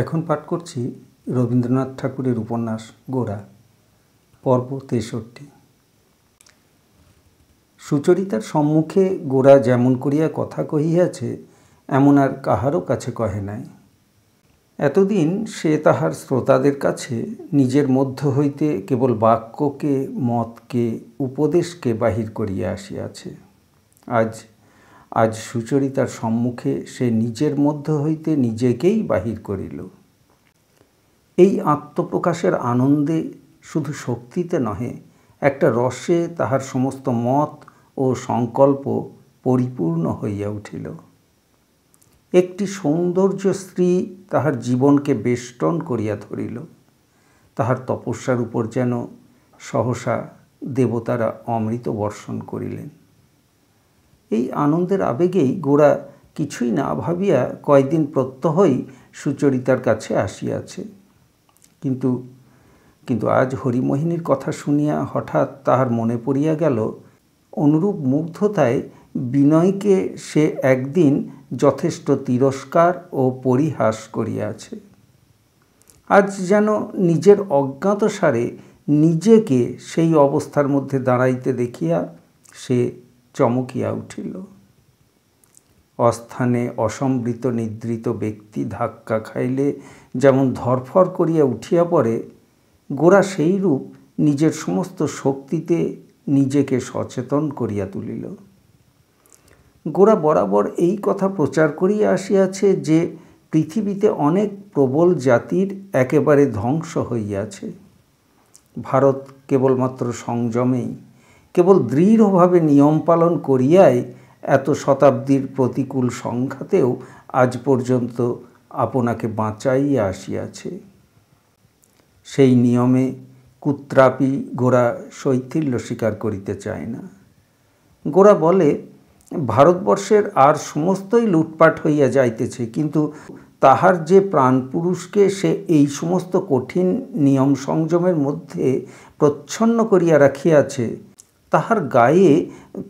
এখন পাঠ করছি রবীন্দ্রনাথ ঠাকুরের উপন্যাস গোরা, পর্ব ৬৩। সুচরিতার সম্মুখে গোরা যেমন করিয়া কথা কহিয়াছে এমন আর কাহারও কাছে কহে নাই। এতদিন সে তাহার শ্রোতাদের কাছে নিজের মধ্য হইতে কেবল বাক্যকে, মতকে, উপদেশকে বাহির করিয়া আসিয়াছে। আজ সুচরিতার সম্মুখে সে নিজের মধ্য হইতে নিজেকেই বাহির করিল। এই আত্মপ্রকাশের আনন্দে শুধু শক্তিতে নহে, একটা রসে তাহার সমস্ত মত ও সংকল্প পরিপূর্ণ হইয়া উঠিল। একটি সৌন্দর্য স্ত্রী তাহার জীবনকে বেষ্টন করিয়া ধরিল। তাহার তপস্যার উপর যেন সহসা দেবতারা অমৃত বর্ষণ করিলেন। এই আনন্দের আবেগেই গোরা কিছুই না ভাবিয়া কয়েকদিন প্রত্যহই সুচরিতার কাছে আসিয়াছে। কিন্তু আজ হরিমোহিনীর কথা শুনিয়া হঠাৎ তাহার মনে পড়িয়া গেল, অনুরূপ মুগ্ধতায় বিনয়কে সে একদিন যথেষ্ট তিরস্কার ও পরিহাস করিয়াছে। আজ যেন নিজের অজ্ঞাতসারে নিজেকে সেই অবস্থার মধ্যে দাঁড়াইতে দেখিয়া সে চমকিয়া উঠিল। অস্থানে অসম্বৃত নিদ্রিত ব্যক্তি ধাক্কা খাইলে যেমন ধরফর করিয়া উঠিয়া পড়ে, গোরা সেইরূপ নিজের সমস্ত শক্তিতে নিজেকে সচেতন করিয়া তুলিল। গোরা বরাবর এই কথা প্রচার করিয়া আসিয়াছে যে পৃথিবীতে অনেক প্রবল জাতির একেবারে ধ্বংস হইয়াছে। ভারত কেবলমাত্র সংযমেই, কেবল দৃঢ়ভাবে নিয়ম পালন করিয়াই এত শতাব্দীর প্রতিকূল সংঘাতেও আজ পর্যন্ত আপনাকে বাঁচাইয়া আসিয়াছে। সেই নিয়মে কুত্রাপি গোরা শৈথিল্য স্বীকার করিতে চায় না। গোরা বলে, ভারতবর্ষের আর সমস্তই লুটপাট হইয়া যাইতেছে, কিন্তু তাহার যে প্রাণপুরুষকে সে এই সমস্ত কঠিন নিয়ম সংযমের মধ্যে প্রচ্ছন্ন করিয়া রাখিয়াছে, তাহার গায়ে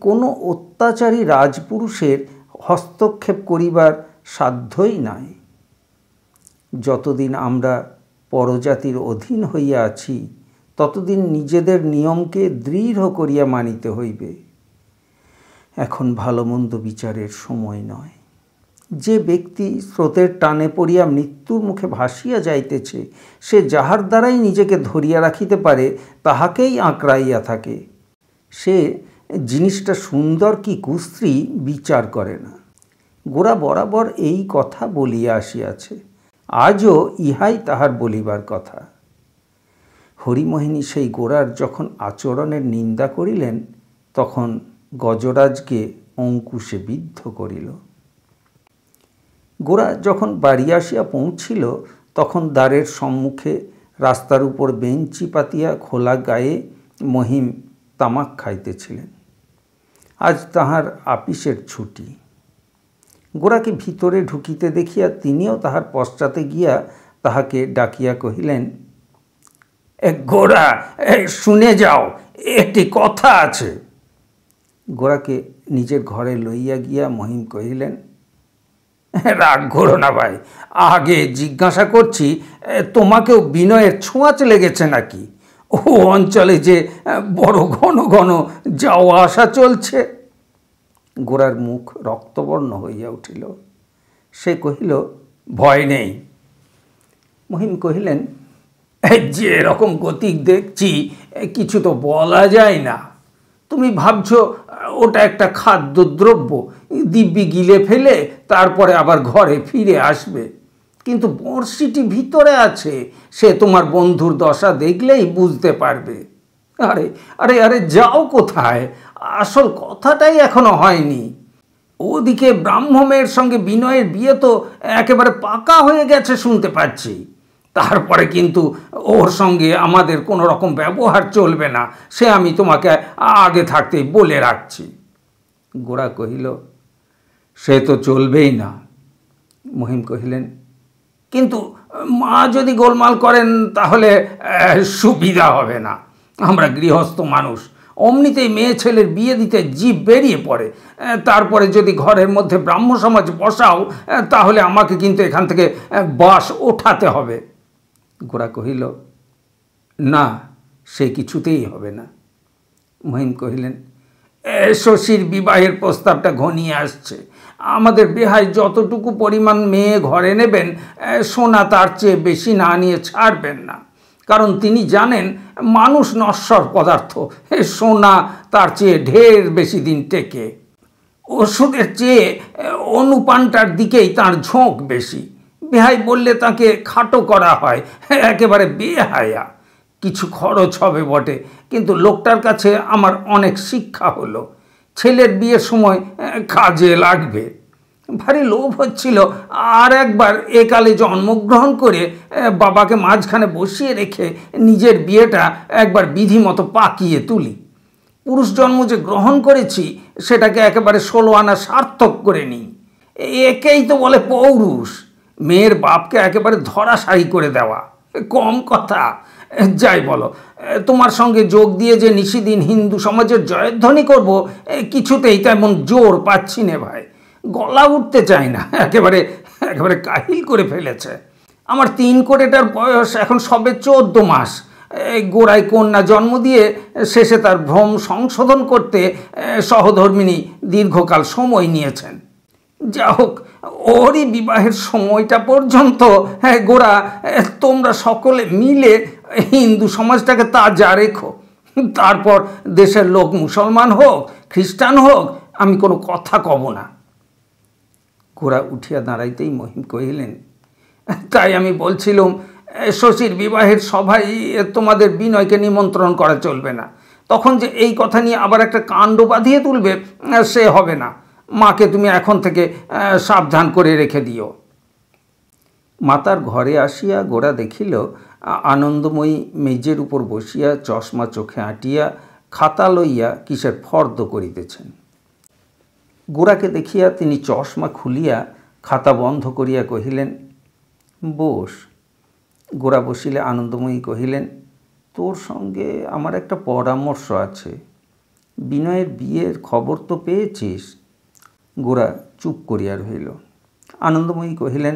কোনো অত্যাচারী রাজপুরুষের হস্তক্ষেপ করিবার সাধ্যই নাই। যতদিন আমরা পরজাতির অধীন হইয়া আছি, ততদিন নিজেদের নিয়মকে দৃঢ় করিয়া মানিতে হইবে। এখন ভালো মন্দ বিচারের সময় নয়। যে ব্যক্তি স্রোতের টানে পড়িয়া মৃত্যুর মুখে ভাসিয়া যাইতেছে, সে যাহার দ্বারাই নিজেকে ধরিয়া রাখিতে পারে তাহাকেই আঁকড়াইয়া থাকে। সে জিনিসটা সুন্দর কি কুশ্রী বিচার করে না। গোরা বরাবর এই কথা বলিয়া আসিয়াছে, আজও ইহাই তাহার বলিবার কথা। হরিমোহিনী সেই গোরার যখন আচরণের নিন্দা করিলেন, তখন গজরাজকে অঙ্কুশে বিদ্ধ করিল। গোরা যখন বাড়ি আসিয়া পৌঁছিল, তখন দ্বারের সম্মুখে রাস্তার উপর বেঞ্চি পাতিয়া খোলা গায়ে মহিম তামাক খাইতেছিলেন। আজ তাহার আপিসের ছুটি। গোরাকে ভিতরে ঢুকিতে দেখিয়া তিনিও তাহার পশ্চাতে গিয়া তাহাকে ডাকিয়া কহিলেন, গোরা, শুনে যাও, একটি কথা আছে। গোরাকে নিজের ঘরে লইয়া গিয়া মহিম কহিলেন, রাগ করো না ভাই, আগে জিজ্ঞাসা করছি, তোমাকেও বিনয়ের ছোঁয়াচ লেগেছে নাকি? ও অঞ্চলে যে বড় ঘন ঘন যাওয়া আসা চলছে। গোরার মুখ রক্তবর্ণ হইয়া উঠিল। সে কহিল, ভয় নেই। মহিম কহিলেন, যে এরকম গতিক দেখছি কিছু তো বলা যায় না। তুমি ভাবছ ওটা একটা খাদ্যদ্রব্য, দিব্যি গিলে ফেলে তারপরে আবার ঘরে ফিরে আসবে, কিন্তু বড়শিটি ভিতরে আছে, সে তোমার বন্ধুর দশা দেখলেই বুঝতে পারবে। আরে আরে আরে যাও কোথায়? আসল কথাটাই এখনো হয়নি। ওদিকে ব্রাহ্মণের সঙ্গে বিনয়ের বিয়ে তো একেবারে পাকা হয়ে গেছে শুনতে পাচ্ছি। তারপরে কিন্তু ওর সঙ্গে আমাদের কোনো রকম ব্যবহার চলবে না, সে আমি তোমাকে আগে থাকতেই বলে রাখছি। গোরা কহিল, সে তো চলবেই না। মহিম কহিলেন, কিন্তু মা যদি গোলমাল করেন তাহলে সুবিধা হবে না। আমরা গৃহস্থ মানুষ, অমনিতেই মেয়ে ছেলের বিয়ে দিতে জিভ বেরিয়ে পড়ে। তারপরে যদি ঘরের মধ্যে ব্রাহ্ম সমাজ বসাও, তাহলে আমাকে কিন্তু এখান থেকে বাস ওঠাতে হবে। গোরা কহিল, না, সে কিছুতেই হবে না। মহিম কহিলেন, শশীর বিবাহের প্রস্তাবটা ঘনিয়ে আসছে। আমাদের বেহাই যতটুকু পরিমাণ মেয়ে ঘরে নেবেন, সোনা তার চেয়ে বেশি না নিয়ে ছাড়বেন না। কারণ তিনি জানেন মানুষ নশ্বর পদার্থ, সোনা তার চেয়ে ঢের বেশি দিন টেকে। ওষুধের চেয়ে অনুপানটার দিকেই তার ঝোঁক বেশি। বেহাই বললে তাকে খাটো করা হয়, একেবারে বেহায়া। কিছু খরচ হবে বটে, কিন্তু লোকটার কাছে আমার অনেক শিক্ষা হলো। ছেলের বিয়ের সময় কাজে লাগবে। ভারী লোভ হচ্ছিল আর একবার একালে জন্মগ্রহণ করে বাবাকে মাঝখানে বসিয়ে রেখে নিজের বিয়েটা একবার বিধিমতো পাকিয়ে তুলি। পুরুষ জন্ম যে গ্রহণ করেছি সেটাকে একেবারে 16 আনা সার্থক করে নিই। একেই তো বলে পৌরুষ। মেয়ের বাপকে একেবারে ধরাশায়ী করে দেওয়া কম কথা। যাই বলো, তোমার সঙ্গে যোগ দিয়ে যে নিশিদিন হিন্দু সমাজের জয়ধ্বনি করব, কিছুতেই তেমন জোর পাচ্ছি নে ভাই। গলা উঠতে চায় না, একেবারে একেবারে কাহিল করে ফেলেছে। আমার 3 কোটেটার বয়স এখন সবে 14 মাস। গোড়ায় কন্যা জন্ম দিয়ে শেষে তার ভ্রম সংশোধন করতে সহধর্মিণী দীর্ঘকাল সময় নিয়েছেন। যা হোক, ওরই বিবাহের সময়টা পর্যন্ত গোরা তোমরা সকলে মিলে হিন্দু সমাজটাকে তাজা রেখো। তারপর দেশের লোক মুসলমান হোক, খ্রিস্টান হোক, আমি কোনো কথা কব না। গোরা উঠিয়া দাঁড়াইতেই মহিম কহিলেন, তাই আমি বলছিলাম, শশীর বিবাহের সভায় তোমাদের বিনয়কে নিমন্ত্রণ করা চলবে না। তখন যে এই কথা নিয়ে আবার একটা কাণ্ড বাঁধিয়ে তুলবে, সে হবে না। মাকে তুমি এখন থেকে সাবধান করে রেখে দিও। মাতার ঘরে আসিয়া গোরা দেখিল আনন্দময়ী মেজের উপর বসিয়া চশমা চোখে আঁটিয়া খাতা লইয়া কিসের ফর্দ করিতেছেন। গোরাকে দেখিয়া তিনি চশমা খুলিয়া খাতা বন্ধ করিয়া কহিলেন, বস। গোরা বসিলে আনন্দময়ী কহিলেন, তোর সঙ্গে আমার একটা পরামর্শ আছে। বিনয়ের বিয়ের খবর তো পেয়েছিস? গোরা চুপ করিয়া রহিল। আনন্দময়ী কহিলেন,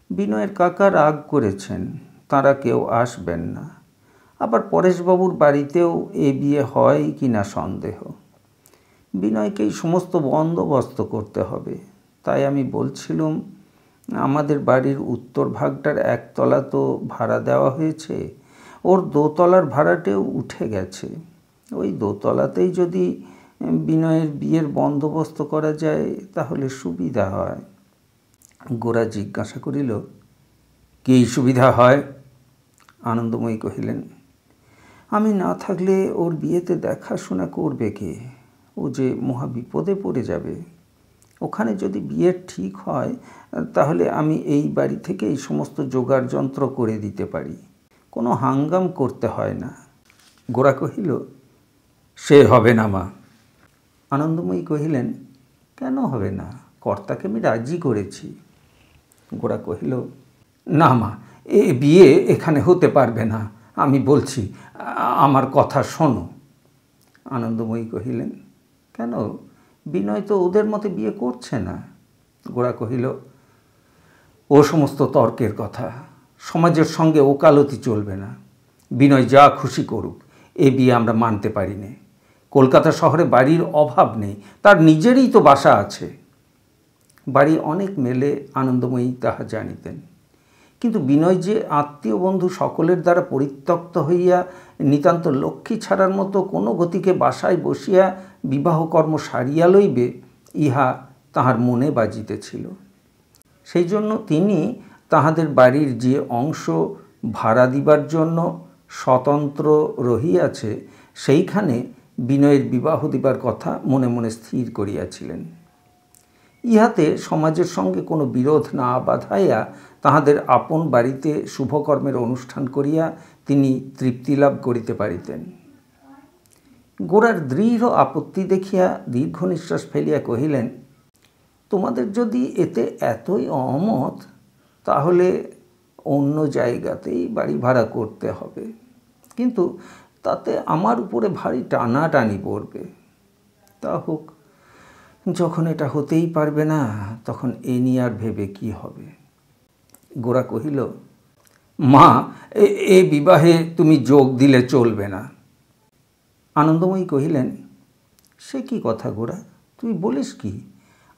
বিনয়ের কাকা রাগ করেছেন, তারা কেউ আসবেন না। আবার পরেশবাবুর বাড়িতেও এ বিয়ে হয় কি না সন্দেহ। বিনয়কেই সমস্ত বন্দোবস্ত করতে হবে। তাই আমি বলছিলাম, আমাদের বাড়ির উত্তর ভাগটার 1 তলা তো ভাড়া দেওয়া হয়েছে, ওর 2 তলার ভাড়াটেও উঠে গেছে। ওই 2 তলাতেই যদি বিনয়ের বিয়ের বন্দোবস্ত করা যায় তাহলে সুবিধা হয়। গোরা জিজ্ঞাসা করিল, কী সুবিধা হয়? আনন্দময়ী কহিলেন, আমি না থাকলে ওর বিয়েতে দেখাশোনা করবে কে? ও যে মহা বিপদে পড়ে যাবে। ওখানে যদি বিয়ে ঠিক হয় তাহলে আমি এই বাড়ি থেকে এই সমস্ত জোগাড় যন্ত্র করে দিতে পারি, কোনো হাঙ্গাম করতে হয় না। গোরা কহিল, সে হবে না মা। আনন্দময়ী কহিলেন, কেন হবে না? কর্তাকে আমি রাজি করেছি। গোরা কহিল, না মা, এ বিয়ে এখানে হতে পারবে না। আমি বলছি, আমার কথা শোনো। আনন্দময়ী কহিলেন, কেন? বিনয় তো ওদের মতে বিয়ে করছে না। গোরা কহিল, ও সমস্ত তর্কের কথা। সমাজের সঙ্গে ওকালতি চলবে না। বিনয় যা খুশি করুক, এ বিয়ে আমরা মানতে পারি না। কলকাতা শহরে বাড়ির অভাব নেই, তার নিজেরই তো বাসা আছে। বাড়ি অনেক মেলে আনন্দময়ী তাহা জানিতেন, কিন্তু বিনয় যে আত্মীয় বন্ধু সকলের দ্বারা পরিত্যক্ত হইয়া নিতান্ত লক্ষ্মী ছাড়ার মতো কোনো গতিকে বাসায় বসিয়া বিবাহকর্ম সারিয়া লইবে, ইহা তাহার মনে বাজিতেছিল। সেই জন্য তিনি তাহাদের বাড়ির যে অংশ ভাড়া দিবার জন্য স্বতন্ত্র রহিয়াছে, সেইখানে বিনয়ের বিবাহ দিবার কথা মনে মনে স্থির করিয়াছিলেন। ইহাতে সমাজের সঙ্গে কোনো বিরোধ না বাধাইয়া তাহাদের আপন বাড়িতে শুভকর্মের অনুষ্ঠান করিয়া তিনি তৃপ্তি লাভ করিতে পারিতেন। গোরার দৃঢ় আপত্তি দেখিয়া দীর্ঘ নিঃশ্বাস ফেলিয়া কহিলেন, তোমাদের যদি এতে এতই অমত, তাহলে অন্য জায়গাতেই বাড়ি ভাড়া করতে হবে। কিন্তু তাতে আমার উপরে ভারী টানাটানি পড়বে। তা হোক, যখন এটা হতেই পারবে না তখন এ নিয়ে আর ভেবে কি হবে। গোরা কহিল, মা, এ বিবাহে তুমি যোগ দিলে চলবে না। আনন্দময়ী কহিলেন, সে কি কথা গোরা, তুই বলিস কি?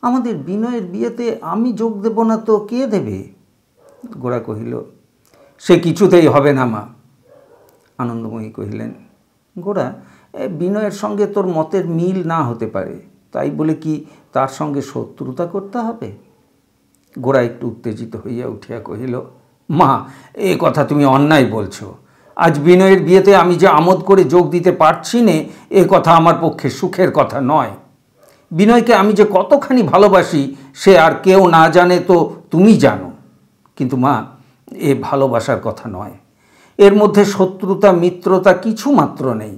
আমাদের বিনয়ের বিয়েতে আমি যোগ দেব না তো কে দেবে? গোরা কহিল, সে কিছুতেই হবে না মা। আনন্দময়ী কহিলেন, গোরা, বিনয়ের সঙ্গে তোর মতের মিল না হতে পারে, তাই বলে কি তার সঙ্গে শত্রুতা করতে হবে? গোরা একটু উত্তেজিত হইয়া উঠিয়া কহিল, মা, এ কথা তুমি অন্যায় বলছো। আজ বিনয়ের বিয়েতে আমি যে আমোদ করে যোগ দিতে পারছি নে, এ কথা আমার পক্ষে সুখের কথা নয়। বিনয়কে আমি যে কতখানি ভালোবাসি সে আর কেউ না জানে তো তুমি জানো। কিন্তু মা, এ ভালোবাসার কথা নয়, এর মধ্যে শত্রুতা মিত্রতা কিছু মাত্র নেই।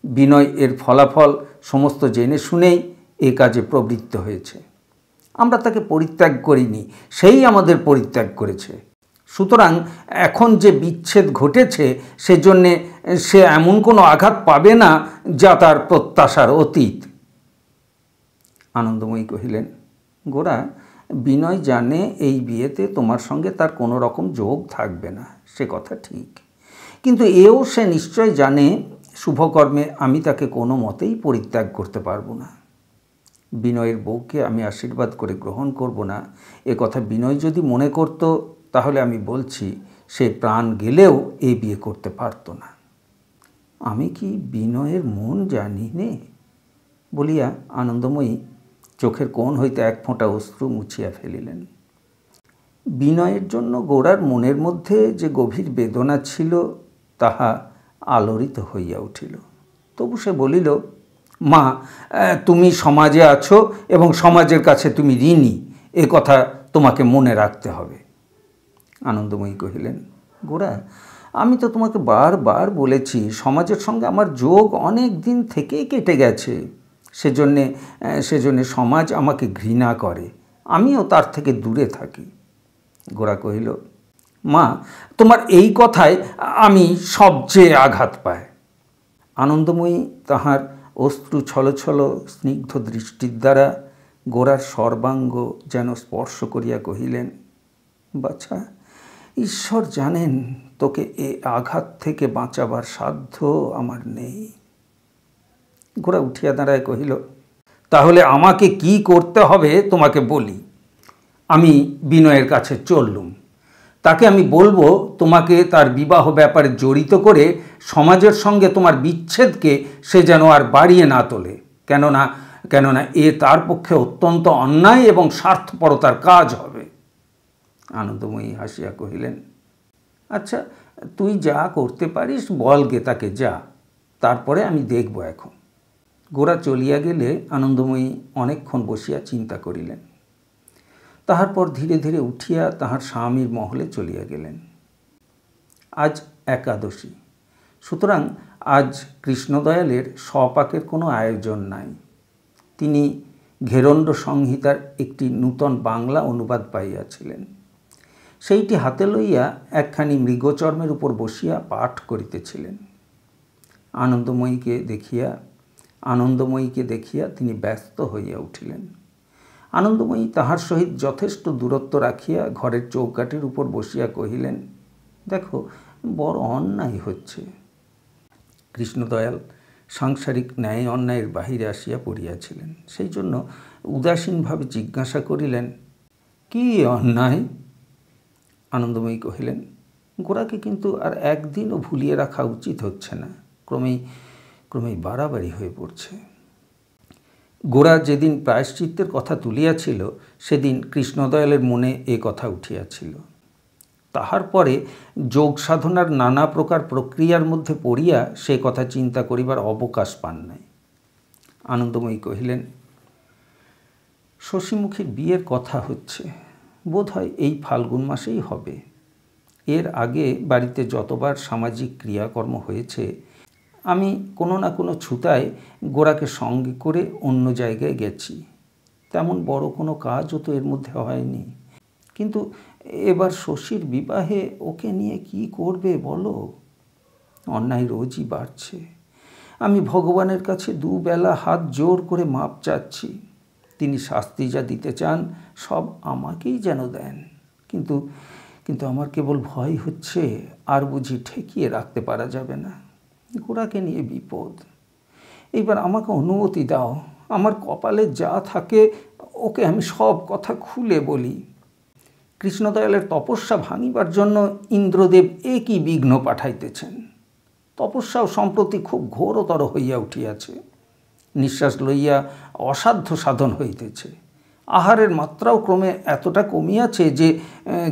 বিনয় এর ফলাফল সমস্ত জেনে শুনেই এ কাজে প্রবৃত্ত হয়েছে। আমরা তাকে পরিত্যাগ করিনি, সেই আমাদের পরিত্যাগ করেছে। সুতরাং এখন যে বিচ্ছেদ ঘটেছে সেজন্যে সে এমন কোনো আঘাত পাবে না যা তার প্রত্যাশার অতীত। আনন্দময়ী কহিলেন, গোরা, বিনয় জানে এই বিয়েতে তোমার সঙ্গে তার কোনো রকম যোগ থাকবে না, সে কথা ঠিক। কিন্তু এও সে নিশ্চয় জানে শুভকর্মে আমি তাকে কোনো মতেই পরিত্যাগ করতে পারবো না। বিনয়ের বউকে আমি আশীর্বাদ করে গ্রহণ করব না, এ কথা বিনয় যদি মনে করত তাহলে আমি বলছি সে প্রাণ গেলেও এই বিয়ে করতে পারত না। আমি কি বিনয়ের মন জানি নে? বলিয়া আনন্দময়ী চোখের কোণ হইতে এক ফোঁটা অশ্রু মুছিয়া ফেলিলেন। বিনয়ের জন্য গোরার মনের মধ্যে যে গভীর বেদনা ছিল তাহা আলোড়িত হইয়া উঠিল। তবু সে বলিল, মা, তুমি সমাজে আছো এবং সমাজের কাছে তুমি ঋণী, এ কথা তোমাকে মনে রাখতে হবে। আনন্দময়ী কহিলেন, গোরা, আমি তো তোমাকে বারবার বলেছি সমাজের সঙ্গে আমার যোগ অনেক দিন থেকেই কেটে গেছে। সেজন্যে সমাজ আমাকে ঘৃণা করে, আমিও তার থেকে দূরে থাকি। গোরা কহিল, মা, তোমার এই কথায় আমি সবচেয়ে আঘাত পাই। আনন্দময়ী তাহার অশ্রু ছলছল স্নিগ্ধ দৃষ্টির দ্বারা গোরার সর্বাঙ্গ যেন স্পর্শ করিয়া কহিলেন, বাছা, ঈশ্বর জানেন তোকে এ আঘাত থেকে বাঁচাবার সাধ্য আমার নেই। গোরা উঠিয়া দাঁড়ায় কহিল, তাহলে আমাকে কি করতে হবে তোমাকে বলি। আমি বিনয়ের কাছে চললুম, তাকে আমি বলবো তোমাকে তার বিবাহ ব্যাপারে জড়িত করে সমাজের সঙ্গে তোমার বিচ্ছেদকে সে যেন আর বাড়িয়ে না তোলে, কেননা এ তার পক্ষে অত্যন্ত অন্যায় এবং স্বার্থপরতার কাজ হবে। আনন্দময়ী হাসিয়া কহিলেন, আচ্ছা, তুই যা করতে পারিস বলগে তাকে, যা, তারপরে আমি দেখব এখন। গোরা চলিয়া গেলে আনন্দময়ী অনেকক্ষণ বসিয়া চিন্তা করিলেন। তাহার পর ধীরে ধীরে উঠিয়া তাহার স্বামীর মহলে চলিয়া গেলেন। আজ একাদশী, সুতরাং আজ কৃষ্ণদয়ালের স্বপাকের কোনো আয়োজন নাই। তিনি ঘেরণ্ড সংহিতার একটি নূতন বাংলা অনুবাদ পাইয়াছিলেন। সেইটি হাতে লইয়া একখানি মৃগচর্মের উপর বসিয়া পাঠ করিতেছিলেন। আনন্দময়ীকে দেখিয়া তিনি ব্যস্ত হইয়া উঠিলেন। আনন্দময়ী তাহার সহিত যথেষ্ট দূরত্ব রাখিয়া ঘরের চৌকাঠের উপর বসিয়া কহিলেন, দেখো, বড় অন্যায় হচ্ছে। কৃষ্ণদয়াল সাংসারিক ন্যায় অন্যায়ের বাহিরে আসিয়া পড়িয়াছিলেন। সেই জন্য উদাসীনভাবে জিজ্ঞাসা করিলেন, কি অন্যায়? আনন্দময়ী কহিলেন, গোরাকে কিন্তু আর একদিনও ভুলিয়ে রাখা উচিত হচ্ছে না, ক্রমেই বাড়াবাড়ি হয়ে পড়ছে। গোরা যেদিন প্রায়শ্চিত্তের কথা তুলিয়াছিল সেদিন কৃষ্ণদয়ালের মনে এ কথা উঠিয়াছিল। তাহার পরে যোগ সাধনার নানা প্রকার প্রক্রিয়ার মধ্যে পড়িয়া সে কথা চিন্তা করিবার অবকাশ পান নাই। আনন্দময়ী কহিলেন, শশীমুখীর বিয়ের কথা হচ্ছে, বোধ হয় এই ফাল্গুন মাসেই হবে। এর আগে বাড়িতে যতবার সামাজিক ক্রিয়াকর্ম হয়েছে আমি কোনো না কোনো ছুতায় গোরাকে সঙ্গে করে অন্য জায়গায় গেছি। তেমন বড় কোনো কাজও তো এর মধ্যে হয়নি। কিন্তু এবার শশীর বিবাহে ওকে নিয়ে কি করবে বলো? অন্যায় রোজই বাড়ছে। আমি ভগবানের কাছে দুবেলা হাত জোর করে মাপ চাচ্ছি। তিনি শাস্তি যা দিতে চান সব আমাকেই যেন দেন। কিন্তু কিন্তু আমার কেবল ভয় হচ্ছে, আর বুঝি ঠেকিয়ে রাখতে পারা যাবে না। গোরাকে নিয়ে বিপদ। এইবার আমাকে অনুমতি দাও, আমার কপালে যা থাকে ওকে আমি সব কথা খুলে বলি। কৃষ্ণদয়ালের তপস্যা ভাঙিবার জন্য ইন্দ্রদেব একই বিঘ্ন পাঠাইতেছেন। তপস্যাও সম্প্রতি খুব ঘোরতর হইয়া উঠিয়াছে। নিঃশ্বাস লইয়া অসাধ্য সাধন হইতেছে। আহারের মাত্রাও ক্রমে এতটা কমিয়াছে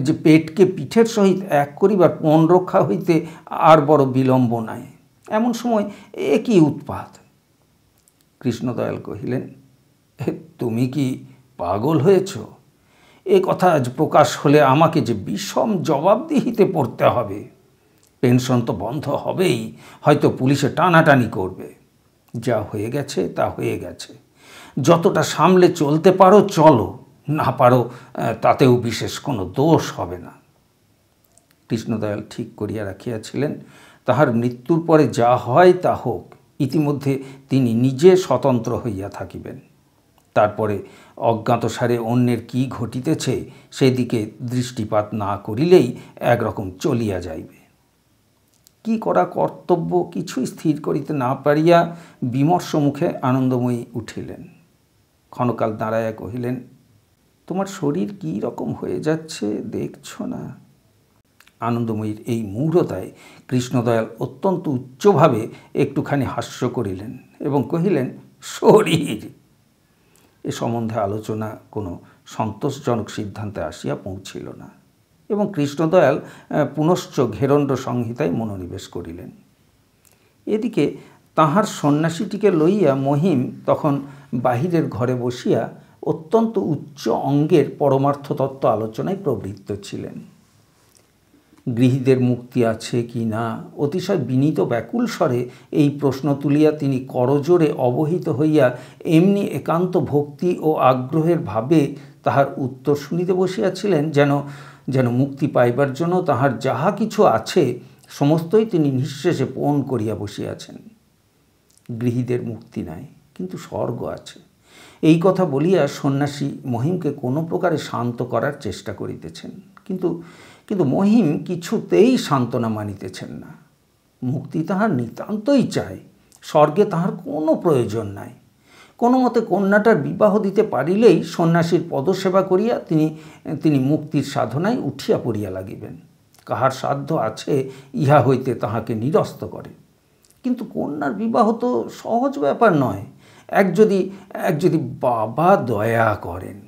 যে পেটকে পিঠের সহিত এক করিবার পণ রক্ষা হইতে আর বড় বিলম্ব নাই। এমন সময় একই উৎপাত। কৃষ্ণদয়াল কহিলেন, তুমি কি পাগল হয়েছ? এ কথা আজ প্রকাশ হলে আমাকে যে বিষম জবাবদিহিতে পড়তে হবে। পেনশন তো বন্ধ হবেই, হয়তো পুলিশে টানাটানি করবে। যা হয়ে গেছে তা হয়ে গেছে। যতটা সামলে চলতে পারো চলো, না পারো তাতেও বিশেষ কোনো দোষ হবে না। কৃষ্ণদয়াল ঠিক করিয়া রাখিয়াছিলেন, তাহার মৃত্যুর পরে যা হয় তা হোক, ইতিমধ্যে তিনি নিজে স্বতন্ত্র হইয়া থাকিবেন। তারপরে অজ্ঞাতসারে অন্যের কি ঘটিতেছে সেদিকে দৃষ্টিপাত না করিলেই একরকম চলিয়া যাইবে। কি করা কর্তব্য কিছুই স্থির করিতে না পারিয়া বিমর্ষ মুখে আনন্দময়ী উঠিলেন। ক্ষণকাল দাঁড়াইয়া কহিলেন, তোমার শরীর কি রকম হয়ে যাচ্ছে দেখছ না? আনন্দময়ীর এই মূঢ়তায় কৃষ্ণদয়াল অত্যন্ত উচ্চভাবে একটুখানি হাস্য করিলেন এবং কহিলেন, শরীর! এ সম্বন্ধে আলোচনা কোনো সন্তোষজনক সিদ্ধান্তে আসিয়া পৌঁছিল না এবং কৃষ্ণদয়াল পুনশ্চ ঘেরণ্ড সংহিতায় মনোনিবেশ করিলেন। এদিকে তাহার সন্ন্যাসীটিকে লইয়া মহিম তখন বাহিরের ঘরে বসিয়া অত্যন্ত উচ্চ অঙ্গের পরমার্থ তত্ত্ব আলোচনায় প্রবৃত্ত ছিলেন। গৃহীদের মুক্তি আছে কি না অতিশয় বিনীত ব্যাকুল স্বরে এই প্রশ্ন তুলিয়া তিনি করজোরে অবহিত হইয়া এমনি একান্ত ভক্তি ও আগ্রহের ভাবে তাহার উত্তর শুনিতে বসিয়াছিলেন যেন মুক্তি পাইবার জন্য তাহার যাহা কিছু আছে সমস্তই তিনি নিঃশেষে পণ করিয়া বসিয়াছেন। গৃহীদের মুক্তি নাই, কিন্তু স্বর্গ আছে। এই কথা বলিয়া সন্ন্যাসী মহিমকে কোনো প্রকারে শান্ত করার চেষ্টা করিতেছেন, কিন্তু মহিম কিছুতেই সান্ত্বনা মানিতেছেন না। মুক্তি তাহার নিতান্তই চায়, স্বর্গে তাহার কোনো প্রয়োজন নাই। কোনো মতে কন্যাটার বিবাহ দিতে পারিলেই সন্ন্যাসীর পদসেবা করিয়া তিনি মুক্তির সাধনায় উঠিয়া পড়িয়া লাগিবেন। কাহার সাধ্য আছে ইহা হইতে তাহাকে নিরস্ত করে। কিন্তু কন্যার বিবাহ তো সহজ ব্যাপার নয়। এক যদি বাবা দয়া করেন।